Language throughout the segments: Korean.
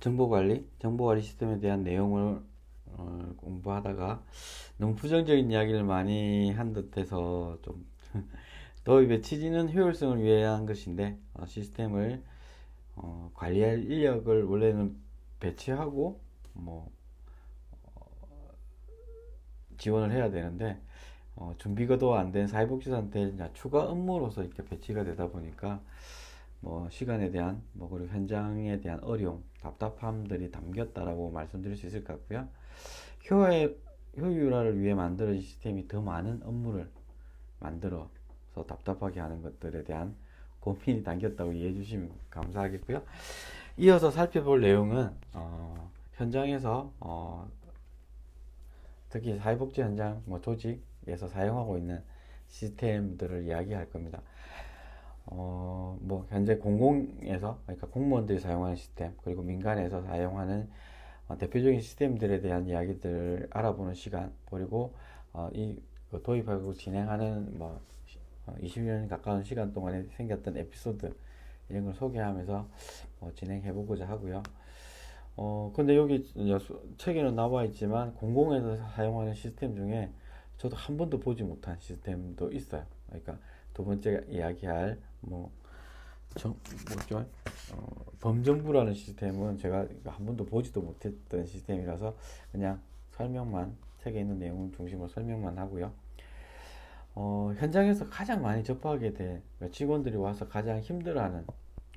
정보관리 시스템에 대한 내용을 공부하다가 너무 부정적인 이야기를 많이 한 듯해서 좀 도입의 취지는 효율성을 위한 것인데 시스템을 관리할 인력을 원래는 배치하고 뭐 지원을 해야 되는데 준비가 안 된 사회복지사한테 추가 업무로서 이렇게 배치가 되다 보니까 뭐 시간에 대한 그리고 현장에 대한 어려움, 답답함들이 담겼다라고 말씀드릴 수 있을 것 같고요. 효율, 효율화를 위해 만들어진 시스템이 더 많은 업무를 만들어서 답답하게 하는 것들에 대한 고민이 담겼다고 이해해 주시면 감사하겠고요. 이어서 살펴볼 내용은 현장에서 특히 사회복지 현장 조직에서 사용하고 있는 시스템들을 이야기할 겁니다. 현재 공공에서, 그러니까 공무원들이 사용하는 시스템, 그리고 민간에서 사용하는 대표적인 시스템들에 대한 이야기들을 알아보는 시간, 그리고 도입하고 진행하는 20년 가까운 시간 동안에 생겼던 에피소드, 이런 걸 소개하면서 진행해 보고자 하고요. 근데 여기 책에는 나와 있지만 공공에서 사용하는 시스템 중에 저도 한 번도 보지 못한 시스템도 있어요. 그러니까 두 번째 이야기할 뭐죠? 범정부라는 시스템은 제가 한 번도 보지도 못했던 시스템이라서 그냥 책에 있는 내용 중심으로 설명만 하고요. 현장에서 가장 많이 접하게 된 직원들이 와서 가장 힘들어하는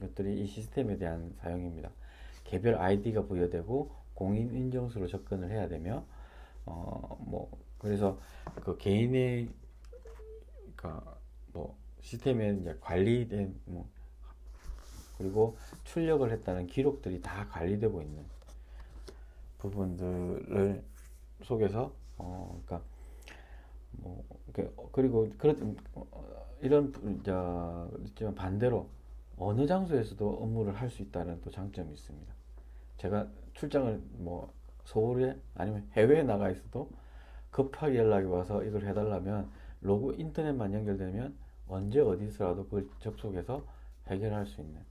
것들이 이 시스템에 대한 사용입니다. 개별 아이디가 부여되고 공인 인증서로 접근을 해야 되며 그래서 그 개인의 시스템에 이제 관리된 그리고 출력을 했다는 기록들이 다 관리되고 있는 부분들을 속에서 그리고 이런 있지만 반대로 어느 장소에서도 업무를 할 수 있다는 또 장점이 있습니다. 제가 출장을 서울에 아니면 해외에 나가 있어도 급하게 연락이 와서 이걸 해달라면 인터넷만 연결되면 언제 어디서라도 그걸 접속해서 해결할 수 있는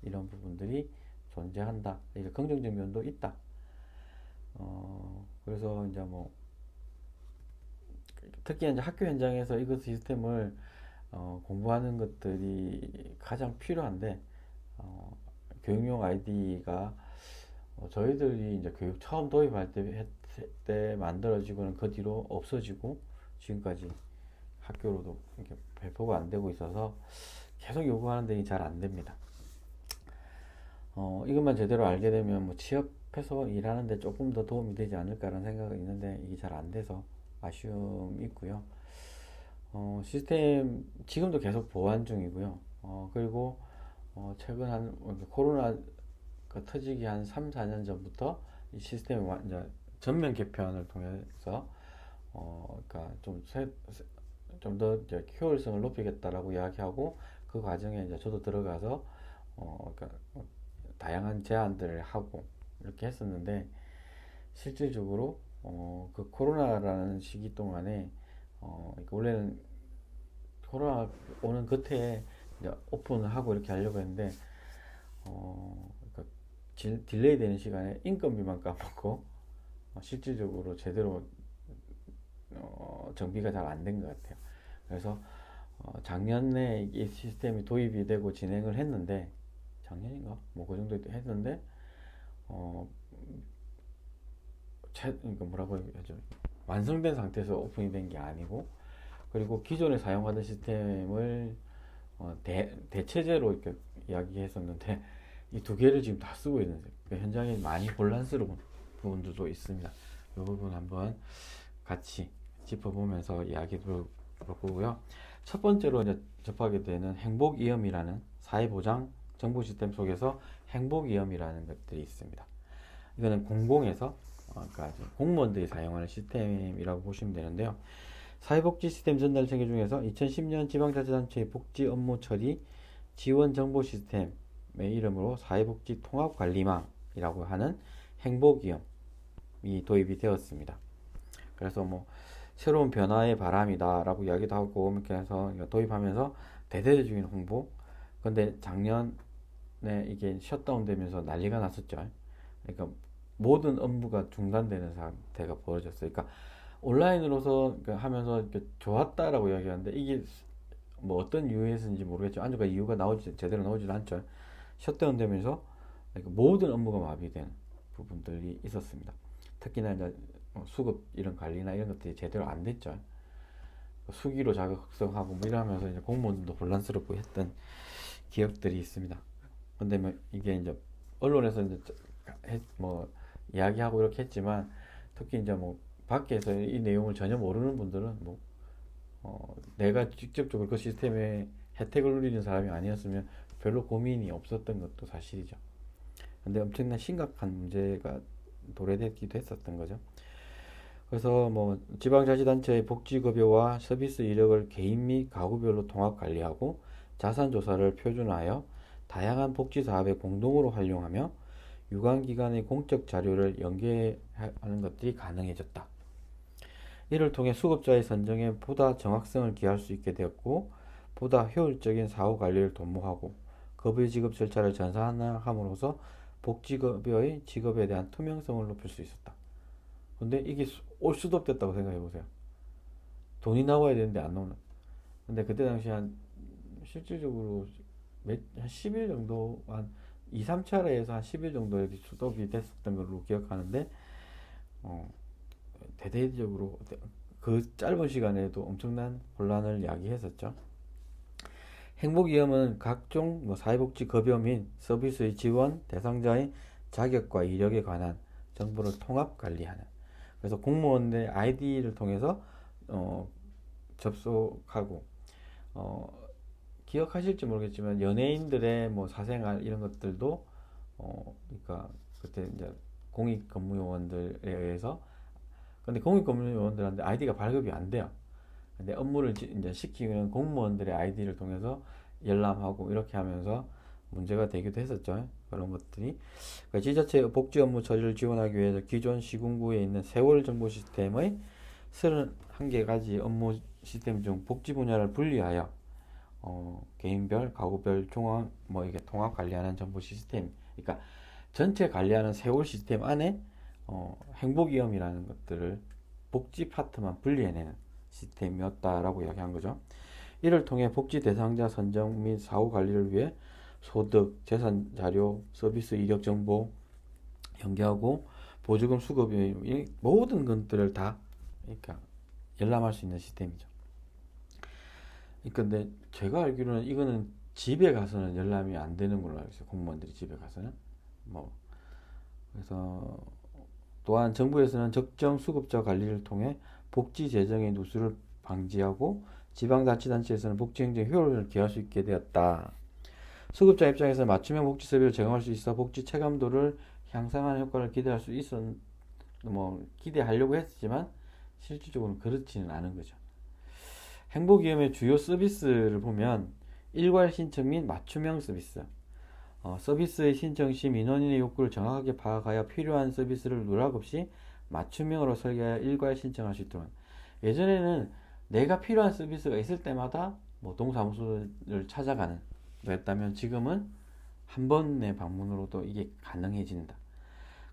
이런 부분들이 존재한다. 이게 긍정적 면도 있다. 그래서 이제 특히 이제 학교 현장에서 이것 시스템을 공부하는 것들이 가장 필요한데 교육용 아이디가 저희들이 이제 교육 처음 도입할 때 만들어지고는 그 뒤로 없어지고 지금까지 학교로도 이렇게 배포가 안 되고 있어서 계속 요구하는데 잘 안 됩니다. 이것만 제대로 알게 되면 취업해서 일하는데 조금 더 도움이 되지 않을까라는 생각이 있는데 이게 잘 안 돼서 아쉬움이 있고요. 시스템 지금도 계속 보완 중이고요. 그리고 최근 코로나가 터지기 한 3, 4년 전부터 이 시스템이 이제 전면 개편을 통해서 그러니까 좀 더 효율성을 높이겠다라고 이야기하고 그 과정에 이제 저도 들어가서 그러니까 다양한 제안들을 하고 이렇게 했었는데 실질적으로 그 코로나라는 시기 동안에 그러니까 원래는 코로나 오는 그때에 이제 오픈을 하고 이렇게 하려고 했는데 그러니까 딜레이 되는 시간에 인건비만 까먹고 실질적으로 제대로 정비가 잘 안 된 것 같아요. 그래서 작년에 이 시스템이 도입이 되고 진행을 했는데 작년인가 그 정도 했는데 그러니까 뭐라고 해야죠? 완성된 상태에서 오픈이 된 게 아니고 그리고 기존에 사용하던 시스템을 대체제로 이렇게 이야기했었는데 이 두 개를 지금 다 쓰고 있는데 현장에 많이 혼란스러운 부분들도 있습니다. 이 부분 한번 같이 짚어보면서 이야기 들어보고요. 첫 번째로 이제 접하게 되는 행복이험이라는 사회보장 정보 시스템 속에서 행복이험이라는 것들이 있습니다. 이거는 공공에서 그러니까 공무원들이 사용하는 시스템이라고 보시면 되는데요. 사회복지 시스템 전달 체계 중에서 2010년 지방자치단체의 복지 업무 처리 지원 정보 시스템의 이름으로 사회복지 통합관리망이라고 하는 행복이험이 도입이 되었습니다. 그래서 새로운 변화의 바람이다라고 이야기도 하고 이렇게 해서 도입하면서 대대적인 홍보. 근데 작년에 이게 셧다운 되면서 난리가 났었죠. 그러니까 모든 업무가 중단되는 상태가 벌어졌어요. 그러니까 온라인으로서 하면서 이렇게 좋았다라고 이야기하는데 이게 뭐 어떤 이유에서인지 모르겠지만 안주가 이유가 나오지 제대로 나오지도 않죠. 셧다운 되면서 그러니까 모든 업무가 마비된 부분들이 있었습니다. 특히나 이제 수급 이런 관리나 이런 것들이 제대로 안 됐죠. 수기로 작성하고 뭐 이러면서 이제 공무원들도 혼란스럽고 했던 기억들이 있습니다. 근데 뭐 이게 이제 언론에서 이제 뭐 이야기하고 이렇게 했지만 특히 이제 뭐 밖에서 이 내용을 전혀 모르는 분들은 뭐 내가 직접적으로 그 시스템에 혜택을 누리는 사람이 아니었으면 별로 고민이 없었던 것도 사실이죠. 근데 엄청난 심각한 문제가 도래되기도 했었던 거죠. 그래서 뭐 지방자치단체의 복지급여와 서비스 이력을 개인 및 가구별로 통합 관리하고 자산 조사를 표준화하여 다양한 복지 사업에 공동으로 활용하며 유관기관의 공적 자료를 연계하는 것들이 가능해졌다. 이를 통해 수급자의 선정에 보다 정확성을 기할 수 있게 되었고 보다 효율적인 사후 관리를 도모하고 급여 지급 절차를 전산화함으로써 복지급여의 지급에 대한 투명성을 높일 수 있었다. 근데 이게 올 수도 없겠다고 생각해 보세요. 돈이 나와야 되는데 안 나오는. 근데 그때 당시 한 실질적으로 한 10일 정도, 한 2, 3차례에서 한 10일 정도 이렇게 수독이 됐었던 걸로 기억하는데, 어, 대대적으로 그 짧은 시간에도 엄청난 혼란을 야기했었죠. 행복위험은 각종 사회복지 급여 및 서비스의 지원 대상자의 자격과 이력에 관한 정보를 통합 관리하는. 그래서 공무원의 아이디를 통해서 접속하고 기억하실지 모르겠지만 연예인들의 뭐 사생활 이런 것들도 그러니까 그때 이제 공익근무요원들에 의해서 근데 공익근무요원들한테 아이디가 발급이 안 돼요. 근데 업무를 이제 시키는 공무원들의 아이디를 통해서 열람하고 이렇게 하면서 문제가 되기도 했었죠. 그런 것들이. 그러니까 지자체 복지 업무 처리를 지원하기 위해서 기존 시군구에 있는 세월 정보 시스템의 31개가지 업무 시스템 중 복지 분야를 분리하여 개인별, 가구별 종합 뭐 이게 통합 관리하는 정보 시스템. 그러니까 전체 관리하는 세월 시스템 안에 행복위험이라는 것들을 복지 파트만 분리해내는 시스템이었다라고 이야기한 거죠. 이를 통해 복지 대상자 선정 및 사후 관리를 위해 소득, 재산 자료, 서비스 이력 정보 연계하고 보조금 수급 이 모든 것들을 다 그러니까 열람할 수 있는 시스템이죠. 근데 제가 알기로는 이거는 집에 가서는 열람이 안 되는 걸로 알고 있어요. 공무원들이 집에 가서는 뭐 그래서 또한 정부에서는 적정 수급자 관리를 통해 복지 재정의 누수를 방지하고 지방자치단체에서는 복지행정 효율을 기할 수 있게 되었다. 수급자 입장에서 맞춤형 복지 서비스를 제공할 수 있어 복지 체감도를 향상하는 효과를 기대할 수 있었, 뭐 기대하려고 했지만 실질적으로는 그렇지는 않은 거죠. 행복위험의 주요 서비스를 보면 일괄 신청 및 맞춤형 서비스. 서비스의 신청 시 민원인의 욕구를 정확하게 파악하여 필요한 서비스를 누락 없이 맞춤형으로 설계하여 일괄 신청할 수 있도록. 예전에는 내가 필요한 서비스가 있을 때마다 뭐 동사무소를 찾아가는 거였다면 지금은 한 번의 방문으로도 이게 가능해진다.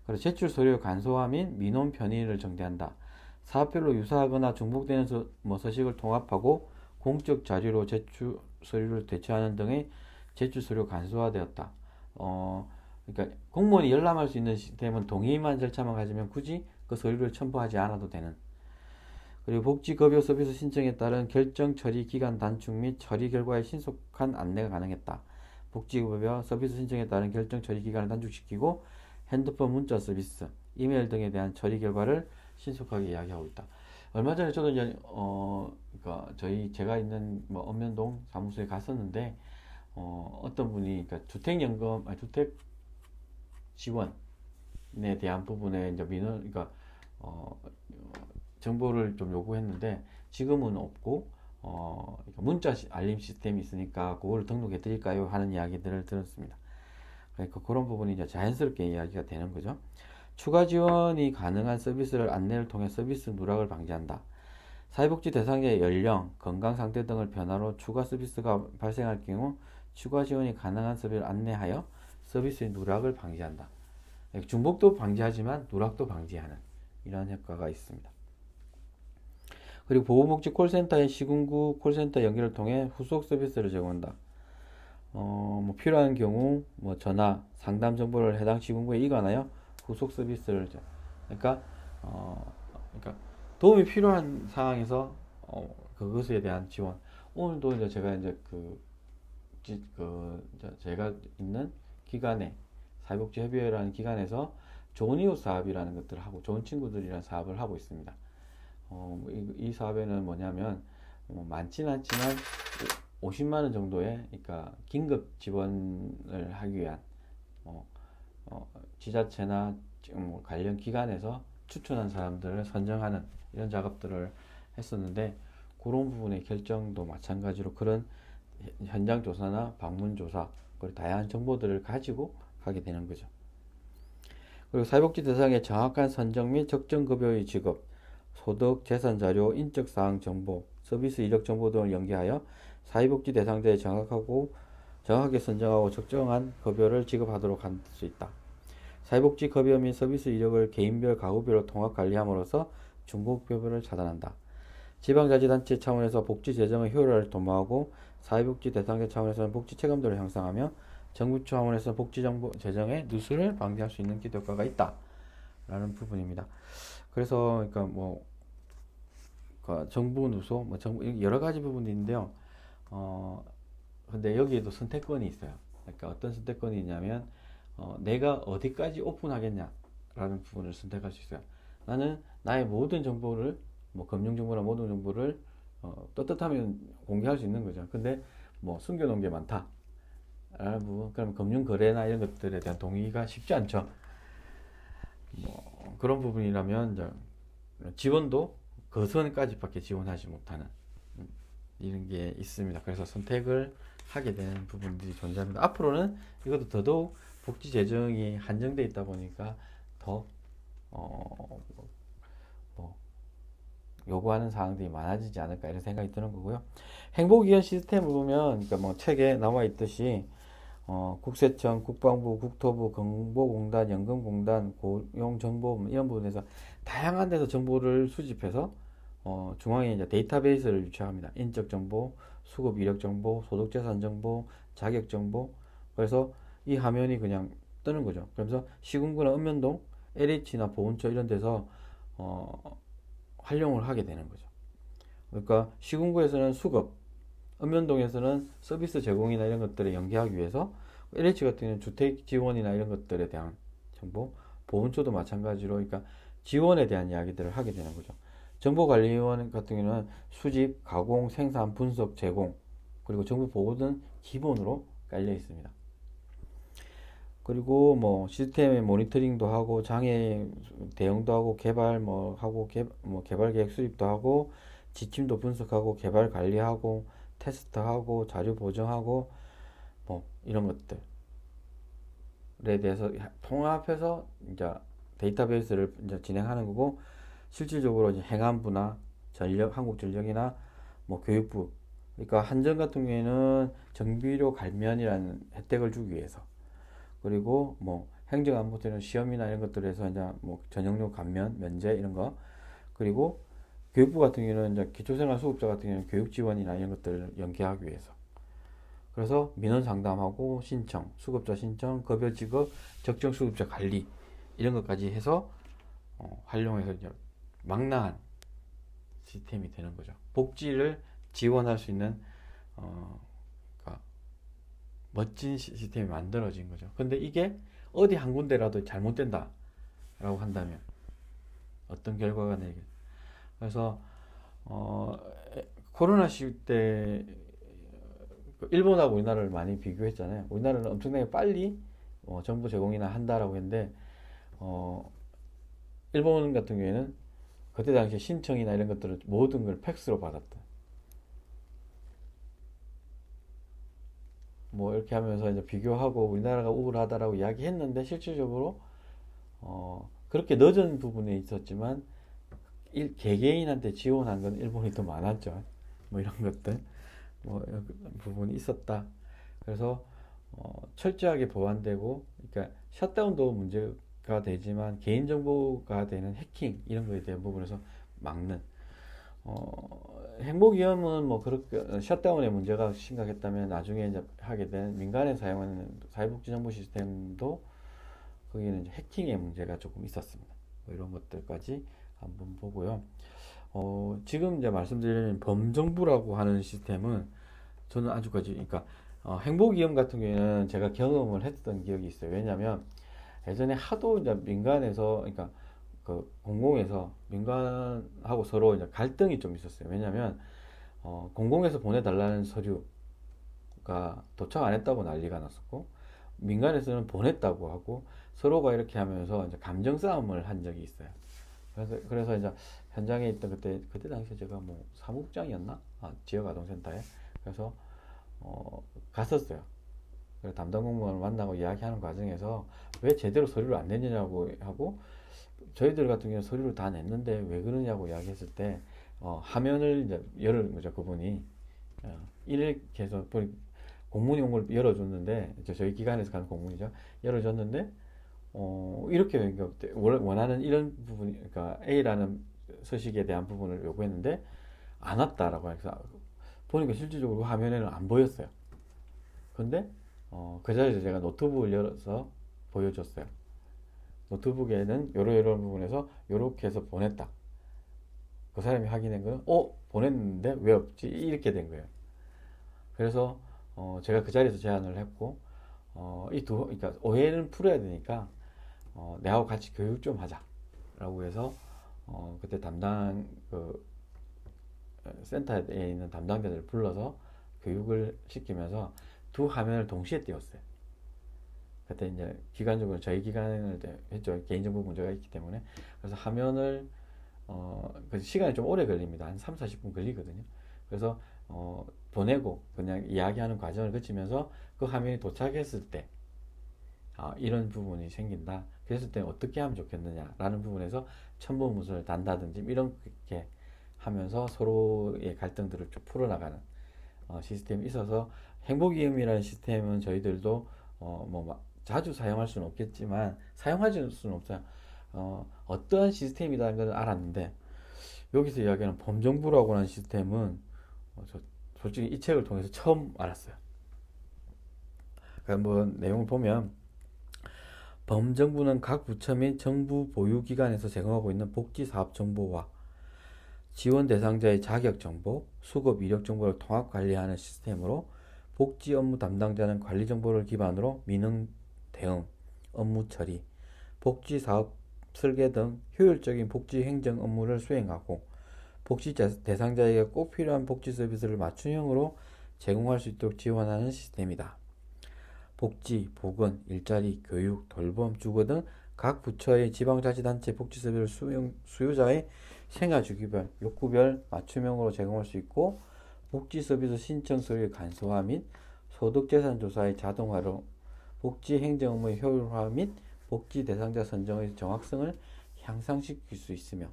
그리고 제출 서류 간소화 및 민원 편의를 정대한다. 사업별로 유사하거나 중복되는 서식을 통합하고 공적 자료로 제출 서류를 대체하는 등의 제출 서류 간소화되었다. 그러니까 공무원이 열람할 수 있는 시스템은 동의만 절차만 가지면 굳이 그 서류를 첨부하지 않아도 되는. 그리고 복지급여 서비스 신청에 따른 결정 처리 기간 단축 및 처리 결과의 신속한 안내가 가능했다. 복지급여 서비스 신청에 따른 결정 처리 기간을 단축시키고 핸드폰 문자 서비스, 이메일 등에 대한 처리 결과를 신속하게 이야기하고 있다. 얼마 전에 저도 이제 그러니까 제가 있는 뭐 읍면동 사무소에 갔었는데 어떤 분이 그러니까 주택연금, 주택 지원에 대한 부분에 이제 민원, 그러니까 정보를 좀 요구했는데 지금은 없고 그러니까 문자 알림 시스템이 있으니까 그걸 등록해 드릴까요? 하는 이야기들을 들었습니다. 그러니까 그런 부분이 이제 자연스럽게 이야기가 되는 거죠. 추가 지원이 가능한 서비스를 안내를 통해 서비스 누락을 방지한다. 사회복지 대상자의 연령, 건강 상태 등을 변화로 추가 서비스가 발생할 경우 추가 지원이 가능한 서비스를 안내하여 서비스의 누락을 방지한다. 중복도 방지하지만 누락도 방지하는 이러한 효과가 있습니다. 그리고 보건복지 콜센터의 시군구 콜센터 연결을 통해 후속 서비스를 제공한다. 뭐 필요한 경우 뭐 전화, 상담 정보를 해당 시군구에 이관하여 후속 서비스를 그러니까 그러니까 도움이 필요한 상황에서 그것에 대한 지원. 오늘도 이제 제가 이제 제가 있는 기관에 사회복지협의회라는 기관에서 좋은 이웃 사업이라는 것들을 하고 좋은 친구들이라는 사업을 하고 있습니다. 이 사업에는 뭐냐면 많지는 않지만 50만 원 정도의 그러니까 긴급 지원을 하기 위한 지자체나 관련 기관에서 추천한 사람들을 선정하는 이런 작업들을 했었는데 그런 부분의 결정도 마찬가지로 그런 현장 조사나 방문 조사 그리고 다양한 정보들을 가지고 가게 되는 거죠. 그리고 사회복지 대상의 정확한 선정 및 적정 급여의 지급, 소득, 재산 자료, 인적 사항 정보, 서비스 이력 정보 등을 연계하여 사회복지 대상자에 정확하게 선정하고 적정한 급여를 지급하도록 할 수 있다. 사회복지 급여 및 서비스 이력을 개인별, 가구별로 통합 관리함으로써 중복급여를 차단한다. 지방자치단체 차원에서 복지 재정의 효율화를 도모하고 사회복지 대상자 차원에서는 복지 체감도를 향상하며 정부 차원에서 복지 재정의 누수를 방지할 수 있는 기대 효과가 있다. 라는 부분입니다. 그래서 그러니까 정부 누수, 정부 여러 가지 부분이 있는데요. 근데 여기에도 선택권이 있어요. 그러니까 어떤 선택권이 있냐면 내가 어디까지 오픈하겠냐라는 부분을 선택할 수 있어요. 나는 나의 모든 정보를 금융 정보나 모든 정보를 떳떳하면 공개할 수 있는 거죠. 근데 숨겨놓은 게 많다. 라는 부분, 그럼 금융 거래나 이런 것들에 대한 동의가 쉽지 않죠. 그런 부분이라면 이제 지원도 그 선까지밖에 지원하지 못하는 이런 게 있습니다. 그래서 선택을 하게 되는 부분들이 존재합니다. 앞으로는 이것도 더더욱 복지 재정이 한정되어 있다 보니까 더 요구하는 사항들이 많아지지 않을까 이런 생각이 드는 거고요. 행복이원 시스템을 보면 그러니까 책에 나와 있듯이 국세청, 국방부, 국토부, 건보공단, 연금공단, 고용정보원 이런 부분에서 다양한 데서 정보를 수집해서 중앙에 이제 데이터베이스를 유치합니다. 인적 정보, 수급 이력 정보, 소득 재산 정보, 자격 정보. 그래서 이 화면이 그냥 뜨는 거죠. 그래서 시군구나 읍면동, LH나 보훈처 이런 데서 활용을 하게 되는 거죠. 그러니까 시군구에서는 수급, 읍면동에서는 서비스 제공이나 이런 것들을 연계하기 위해서 LH 같은 경우는 주택 지원이나 이런 것들에 대한 정보, 보훈처도 마찬가지로 그러니까 지원에 대한 이야기들을 하게 되는 거죠. 정보관리원 같은 경우는 수집, 가공, 생산, 분석, 제공 그리고 정보 보호는 기본으로 깔려 있습니다. 그리고 시스템의 모니터링도 하고 장애 대응도 하고 개발 계획 수립도 하고 지침도 분석하고 개발 관리하고 테스트하고 자료 보정하고 이런 것들에 대해서 통합해서 이제 데이터베이스를 이제 진행하는 거고 실질적으로 이제 행안부나 한국전력이나 교육부 그러니까 한전 같은 경우에는 정비료 감면이라는 혜택을 주기 위해서 그리고 행정안보처는 시험이나 이런 것들에서 이제 전형료 감면, 면제 이런 거 그리고 교육부 같은 경우는 이제 기초생활 수급자 같은 경우는 교육 지원이나 이런 것들을 연계하기 위해서 그래서 민원 상담하고 신청, 수급자 신청, 급여 지급, 적정 수급자 관리 이런 것까지 해서 활용해서 이제 망라한 시스템이 되는 거죠. 복지를 지원할 수 있는 그러니까 멋진 시스템이 만들어진 거죠. 근데 이게 어디 한 군데라도 잘못된다 라고 한다면 어떤 결과가 나게 그래서 코로나 시때 일본하고 우리나라를 많이 비교했잖아요. 우리나라는 엄청나게 빨리 정보 제공이나 한다라고 했는데 일본 같은 경우에는 그때 당시에 신청이나 이런 것들을 모든 걸 팩스로 받았다. 이렇게 하면서 이제 비교하고 우리나라가 우월하다라고 이야기했는데 실질적으로 그렇게 늦은 부분에 있었지만 개개인한테 지원한 건 일본이 더 많았죠. 이런 것들 부분이 있었다. 그래서 철저하게 보완되고 그러니까 셧다운도 문제 되지만 개인정보가 되는 해킹 이런 거에 대한 부분에서 막는 행복위험은 뭐 그렇게 셧다운의 문제가 심각했다면 나중에 이제 하게 된 민간에 사용하는 사회복지정보 시스템도 거기는 이제 해킹의 문제가 조금 있었습니다. 뭐 이런 것들까지 한번 보고요. 지금 이제 말씀드리는 범정부라고 하는 시스템은 저는 아주까지, 그러니까 행복위험 같은 경우에는 제가 경험을 했던 기억이 있어요. 왜냐하면 예전에 하도 이제 민간에서, 그러니까 그 공공에서 민간하고 서로 이제 갈등이 좀 있었어요. 왜냐하면 공공에서 보내달라는 서류가 도착 안 했다고 난리가 났었고, 민간에서는 보냈다고 하고 서로가 이렇게 하면서 이제 감정 싸움을 한 적이 있어요. 그래서 이제 현장에 있던 그때 당시에 제가 뭐 사무국장이었나? 지역 아동센터에. 그래서 갔었어요. 그래서 담당 공무원을 만나고 이야기하는 과정에서 왜 제대로 서류를 안 냈느냐고 하고, 저희들 같은 경우는 서류를 다 냈는데 왜 그러냐고 이야기했을 때 화면을 이제 열은 거죠. 그분이 이렇게 해서 공문이 온 걸 열어줬는데, 저희 기관에서 가는 공문이죠. 열어줬는데 이렇게 원하는 이런 부분, 그러니까 A라는 서식에 대한 부분을 요구했는데 안 왔다라고 해서 보니까 실질적으로 화면에는 안 보였어요. 근데 그 자리에서 제가 노트북을 열어서 보여줬어요. 노트북에는 요런 부분에서 요렇게 해서 보냈다. 그 사람이 확인한 거는 보냈는데 왜 없지? 이렇게 된 거예요. 그래서 제가 그 자리에서 제안을 했고, 그러니까 오해는 풀어야 되니까 내하고 같이 교육 좀 하자라고 해서 그때 담당 그 센터에 있는 담당자들을 불러서 교육을 시키면서 두 화면을 동시에 띄웠어요. 그때 이제 기간적으로 저희 기간을 했죠. 개인정보 문제가 있기 때문에. 그래서 화면을 그 시간이 좀 오래 걸립니다. 한 3, 40분 걸리거든요. 그래서 보내고 그냥 이야기하는 과정을 거치면서 그 화면이 도착했을 때 이런 부분이 생긴다. 그랬을 때 어떻게 하면 좋겠느냐라는 부분에서 첨부문서를 단다든지 이렇게 하면서 서로의 갈등들을 좀 풀어나가는 시스템이 있어서, 행복이음이라는 시스템은 저희들도 자주 사용할 수는 없겠지만 사용할 수는 없어요. 어떠한 시스템이라는 걸 알았는데, 여기서 이야기하는 범정부라고 하는 시스템은 솔직히 이 책을 통해서 처음 알았어요. 그러니까 뭐 내용을 보면, 범정부는 각 부처 및 정부 보유기관에서 제공하고 있는 복지사업 정보와 지원 대상자의 자격 정보, 수급 이력 정보를 통합 관리하는 시스템으로, 복지 업무 담당자는 관리 정보를 기반으로 민원 대응, 업무 처리, 복지 사업 설계 등 효율적인 복지 행정 업무를 수행하고, 복지 대상자에게 꼭 필요한 복지 서비스를 맞춤형으로 제공할 수 있도록 지원하는 시스템이다. 복지, 보건, 일자리, 교육, 돌봄, 주거 등 각 부처의 지방자치단체 복지 서비스를 수요자의 생활주기별, 욕구별 맞춤형으로 제공할 수 있고, 복지 서비스 신청 서류의 간소화 및 소득재산 조사의 자동화로 복지 행정 업무의 효율화 및 복지 대상자 선정의 정확성을 향상시킬 수 있으며,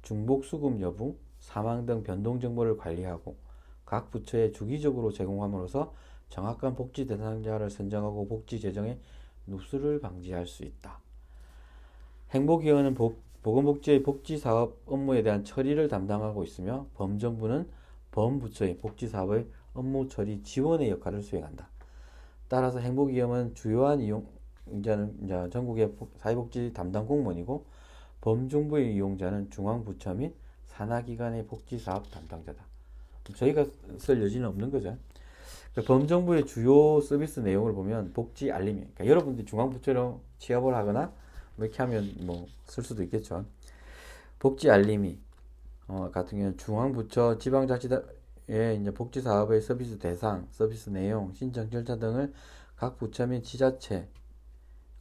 중복 수급 여부, 사망 등 변동 정보를 관리하고 각 부처에 주기적으로 제공함으로써 정확한 복지 대상자를 선정하고 복지 재정의 누수를 방지할 수 있다. 행복위원회는 보건복지의 복지사업 업무에 대한 처리를 담당하고 있으며, 범정부는 범부처의 복지사업의 업무 처리 지원의 역할을 수행한다. 따라서 행복위험은 주요한 이용자는 전국의 사회복지 담당 공무원이고, 범정부의 이용자는 중앙부처 및 산하기관의 복지사업 담당자다. 저희가 쓸 여지는 없는 거죠. 범정부의 주요 서비스 내용을 보면 복지 알림이, 그러니까 여러분들이 중앙부처로 취업을 하거나 이렇게 하면 쓸 수도 있겠죠. 복지 알림이 같은 경우는 중앙부처 지방자치의 이제 복지사업의 서비스 대상, 서비스 내용, 신청 절차 등을 각 부처 및 지자체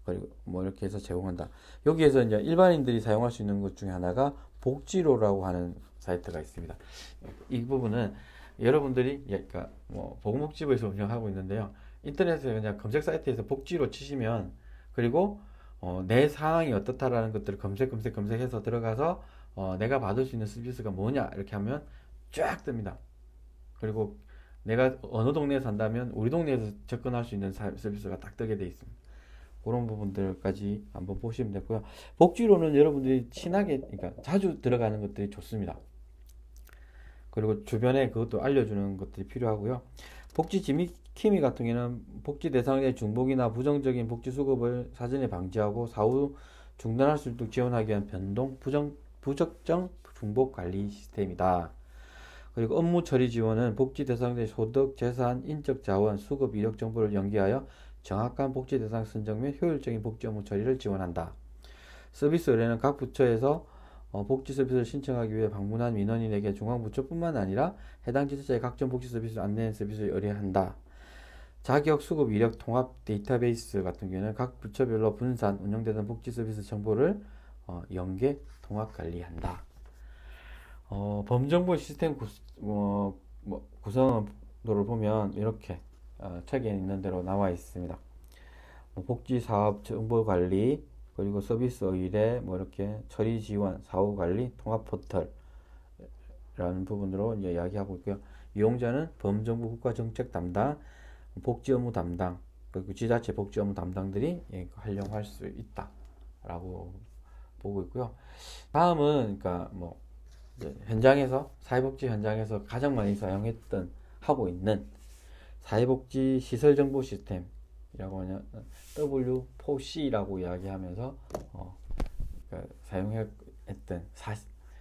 그리고 이렇게 해서 제공한다. 여기에서 이제 일반인들이 사용할 수 있는 것 중에 하나가 복지로라고 하는 사이트가 있습니다. 이 부분은 여러분들이 그러니까 보건복지부에서 운영하고 있는데요. 인터넷에 그냥 검색 사이트에서 복지로 치시면, 그리고 내 상황이 어떻다라는 것들을 검색해서 들어가서 내가 받을 수 있는 서비스가 뭐냐 이렇게 하면 쫙 뜹니다. 그리고 내가 어느 동네에 산다면 우리 동네에서 접근할 수 있는 서비스가 딱 뜨게 돼 있습니다. 그런 부분들까지 한번 보시면 되고요. 복지로는 여러분들이 친하게, 그러니까 자주 들어가는 것들이 좋습니다. 그리고 주변에 그것도 알려주는 것들이 필요하고요. 복지 지킴이 같은 경우는 복지 대상자의 중복이나 부정적인 복지 수급을 사전에 방지하고 사후 중단할 수 있도록 지원하기 위한 변동, 부적정 중복 관리 시스템이다. 그리고 업무 처리 지원은 복지 대상자의 소득, 재산, 인적 자원, 수급 이력 정보를 연계하여 정확한 복지 대상 선정 및 효율적인 복지 업무 처리를 지원한다. 서비스 의뢰는 각 부처에서 복지 서비스를 신청하기 위해 방문한 민원인에게 중앙부처뿐만 아니라 해당 지자체의 각종 복지 서비스 안내 서비스를 의뢰한다. 자격, 수급, 이력 통합 데이터베이스 같은 경우는 각 부처별로 분산, 운영되는 복지 서비스 정보를 연계, 통합 관리한다. 범정부 시스템 구성도를 보면 이렇게 책에 있는 대로 나와 있습니다. 복지사업 정보 관리, 그리고 서비스 의뢰, 이렇게 처리 지원, 사후 관리, 통합 포털 라는 부분으로 이제 이야기하고 있고요. 이용자는 범정부 국가정책 담당, 복지 업무 담당, 그리고 지자체 복지 업무 담당들이 활용할 수 있다라고 보고 있고요. 다음은 그러니까 현장에서 사회복지 현장에서 가장 많이 사용했던 하고 있는 사회복지 시설 정보 시스템이라고 하냐 W4C라고 이야기하면서 그러니까 사용했던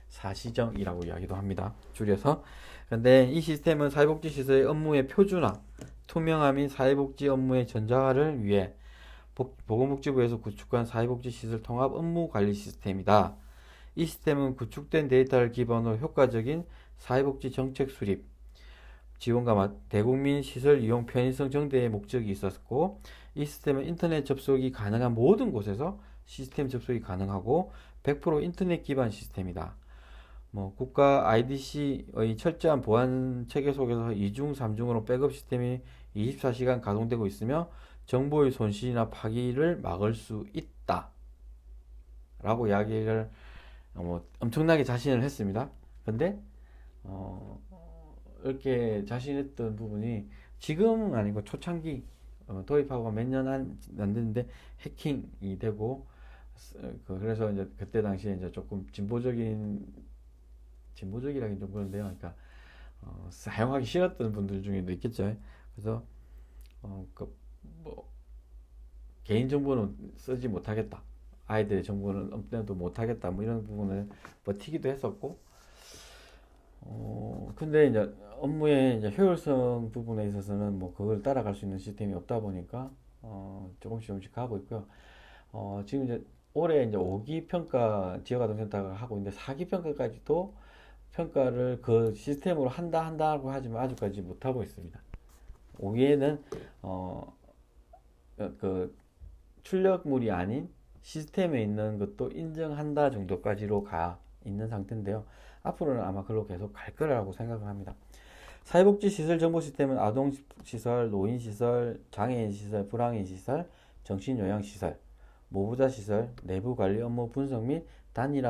사시정이라고 이야기도 합니다. 줄여서. 그런데 이 시스템은 사회복지 시설의 업무의 표준화, 투명화 및 사회복지 업무의 전자화를 위해 보건복지부에서 구축한 사회복지 시설 통합 업무 관리 시스템이다. 이 시스템은 구축된 데이터를 기반으로 효과적인 사회복지 정책 수립, 지원과 대국민 시설 이용 편의성 정대의 목적이 있었고, 이 시스템은 인터넷 접속이 가능한 모든 곳에서 시스템 접속이 가능하고 100% 인터넷 기반 시스템이다. 국가 IDC의 철저한 보안 체계 속에서 2중, 3중으로 백업 시스템이 24시간 가동되고 있으며 정보의 손실이나 파기를 막을 수 있다. 라고 이야기를 엄청나게 자신을 했습니다. 근데 이렇게 자신했던 부분이 지금은 아니고 초창기 도입하고 몇 년 안 됐는데 해킹이 되고 그래서 이제 그때 당시에 이제 조금 진보적이라긴 좀 그런데요. 그러니까 사용하기 싫었던 분들 중에도 있겠죠. 그래서 개인 정보는 쓰지 못하겠다. 아이들의 정보는 업데이트 못하겠다. 이런 부분을 버티기도 했었고, 근데 이제 업무의 이제 효율성 부분에 있어서는 그걸 따라갈 수 있는 시스템이 없다 보니까, 조금씩 가고 있고요. 지금 이제 올해 이제 5기 평가 지역아동센터가 하고 있는데 4기 평가까지도 평가를 그 시스템으로 한다고 하지만 아직까지 못하고 있습니다. 5기에는, 그 출력물이 아닌 시스템에 있는 것도 인정한다 정도까지로 가 있는 상태인데요. 앞으로는 아마 그걸로 계속 갈 거라고 생각을 합니다. 사회복지 시설 정보 시스템은 아동시설, 노인시설, 장애인시설, 불황인시설, 정신요양시설, 모부자시설, 내부관리 업무 분석 및 단일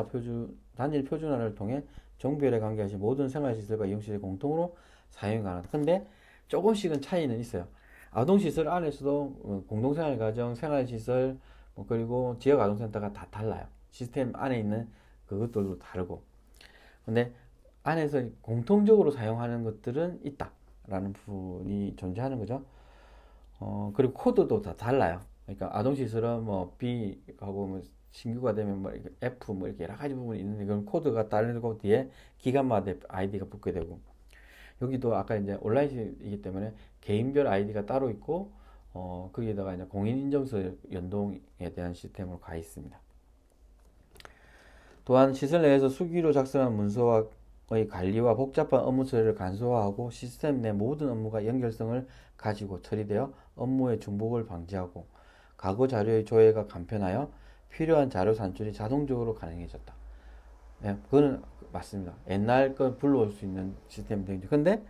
표준화를 통해 종별에 관계하신 모든 생활시설과 이용시설 공통으로 사용이 가능하다. 근데 조금씩은 차이는 있어요. 아동시설 안에서도 공동생활가정, 생활시설, 그리고 지역아동센터가 다 달라요. 시스템 안에 있는 그것들도 다르고. 근데 안에서 공통적으로 사용하는 것들은 있다라는 부분이 존재하는 거죠. 그리고 코드도 다 달라요. 그러니까 아동시설은 B하고 신규가 되면 F 이렇게 여러 가지 부분이 있는데 그건 코드가 다르고 뒤에 기간마다 아이디가 붙게 되고 여기도 아까 이제 온라인이기 때문에 개인별 아이디가 따로 있고 거기에다가 이제 공인인증서 연동에 대한 시스템으로 가 있습니다. 또한 시설 내에서 수기로 작성한 문서의 관리와 복잡한 업무 처리를 간소화하고 시스템 내 모든 업무가 연결성을 가지고 처리되어 업무의 중복을 방지하고 과거 자료의 조회가 간편하여 필요한 자료 산출이 자동적으로 가능해졌다. 네, 그거는 맞습니다. 옛날 거 불러올 수 있는 시스템들인데 근데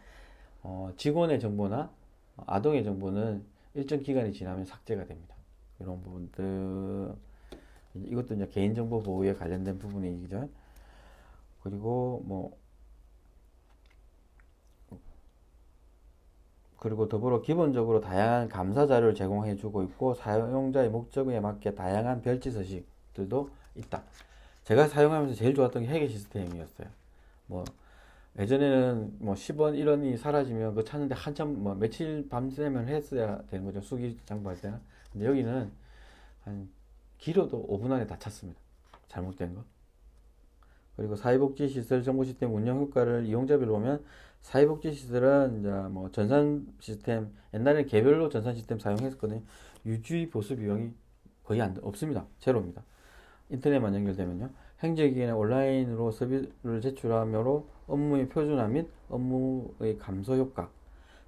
직원의 정보나 아동의 정보는 일정 기간이 지나면 삭제가 됩니다. 이런 부분들 이것도 이제 개인정보 보호에 관련된 부분이죠. 그리고 그리고 더불어 기본적으로 다양한 감사 자료를 제공해 주고 있고 사용자의 목적에 맞게 다양한 별지 서식들도 있다. 제가 사용하면서 제일 좋았던 게 회계 시스템이었어요. 뭐 예전에는 뭐 10원, 1원이 사라지면 그거 찾는데 한참 뭐 며칠 밤새면 했어야 되는 거죠. 수기 장부할 때는. 근데 여기는 한 길어도 5분 안에 다 찾습니다. 잘못된 거. 그리고 사회복지시설 정보시스템 운영 효과를 이용자별로 보면 사회복지시설은 이제 뭐 전산 시스템 옛날에 개별로 전산 시스템 사용했었거든요. 유지 보수 비용이 거의 없습니다. 제로입니다. 인터넷만 연결되면요. 행정기관에 온라인으로 서비스를 제출하므로 업무의 표준화 및 업무의 감소 효과,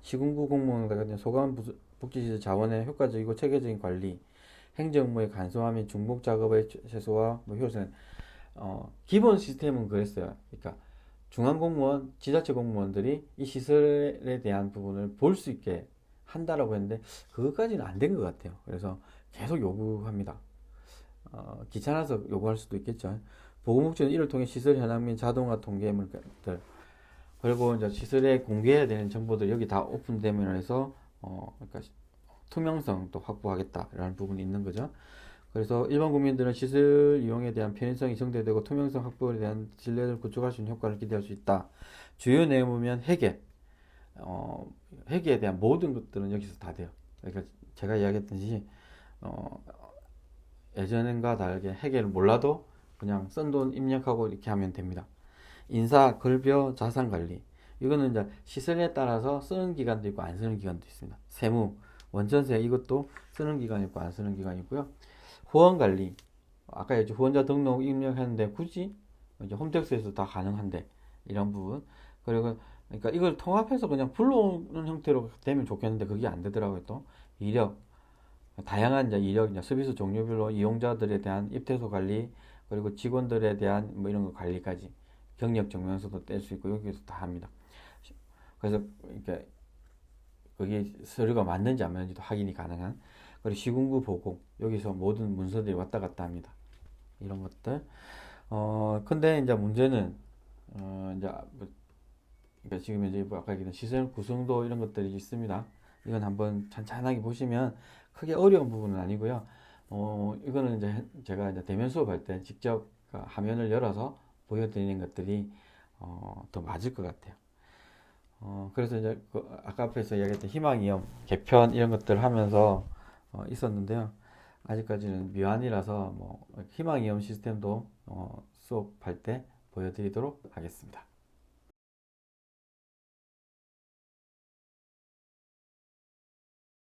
시군구 공무원 같은 소관 복지시설 자원의 효과적이고 체계적인 관리, 행정업무의 간소화 및 중복 작업의 최소화, 뭐 효율성. 기본 시스템은 그랬어요. 그러니까 중앙공무원, 지자체 공무원들이 이 시설에 대한 부분을 볼 수 있게 한다라고 했는데 그것까지는 안 된 것 같아요. 그래서 계속 요구합니다. 귀찮아서 요구할 수도 있겠죠. 보고 목적은 이를 통해 시설 현황 및 자동화 통계물들 그리고 이제 시설에 공개해야 되는 정보들 여기 다 오픈되면 해서 그러니까 투명성도 확보하겠다라는 부분이 있는 거죠. 그래서 일반 국민들은 시설 이용에 대한 편의성이 증대되고 투명성 확보에 대한 신뢰를 구축할 수 있는 효과를 기대할 수 있다. 주요 내용 보면 회계, 회계에 대한 모든 것들은 여기서 다 돼요. 그러니까 제가 이야기했듯이 어, 예전과 다르게 회계를 몰라도 그냥 쓴 돈 입력하고 이렇게 하면 됩니다. 인사, 급여, 자산 관리. 이거는 이제 시설에 따라서 쓰는 기간도 있고 안 쓰는 기간도 있습니다. 세무, 원천세 이것도 쓰는 기간이 있고 안 쓰는 기간이 있고요. 후원 관리. 아까 이제 후원자 등록 입력했는데 굳이 이제 홈택스에서 다 가능한데 이런 부분. 그리고 그러니까 이걸 통합해서 그냥 불러오는 형태로 되면 좋겠는데 그게 안 되더라고요. 또 이력, 다양한 이제 이력, 이제 서비스 종류별로 이용자들에 대한 입퇴소 관리, 그리고 직원들에 대한 뭐 이런 거 관리까지 경력 증명서도 뗄 수 있고 여기서 다 합니다. 그래서 이렇게 거기 서류가 맞는지 안 맞는지도 확인이 가능한. 그리고 시군구 보고 여기서 모든 문서들이 왔다 갔다 합니다. 이런 것들. 근데 이제 문제는 이제 뭐, 그러니까 지금 이제 뭐 아까 얘기한 시설 구성도 이런 것들이 있습니다. 이건 한번 찬찬하게 보시면 크게 어려운 부분은 아니고요. 이거는 이제 제가 이제 대면 수업할 때 직접 화면을 열어서 보여드리는 것들이 더 맞을 것 같아요. 그래서 이제 그 아까 앞에서 이야기했던 희망이염, 개편 이런 것들 하면서 있었는데요. 아직까지는 미완이라서 뭐 희망이염 시스템도 수업할 때 보여드리도록 하겠습니다.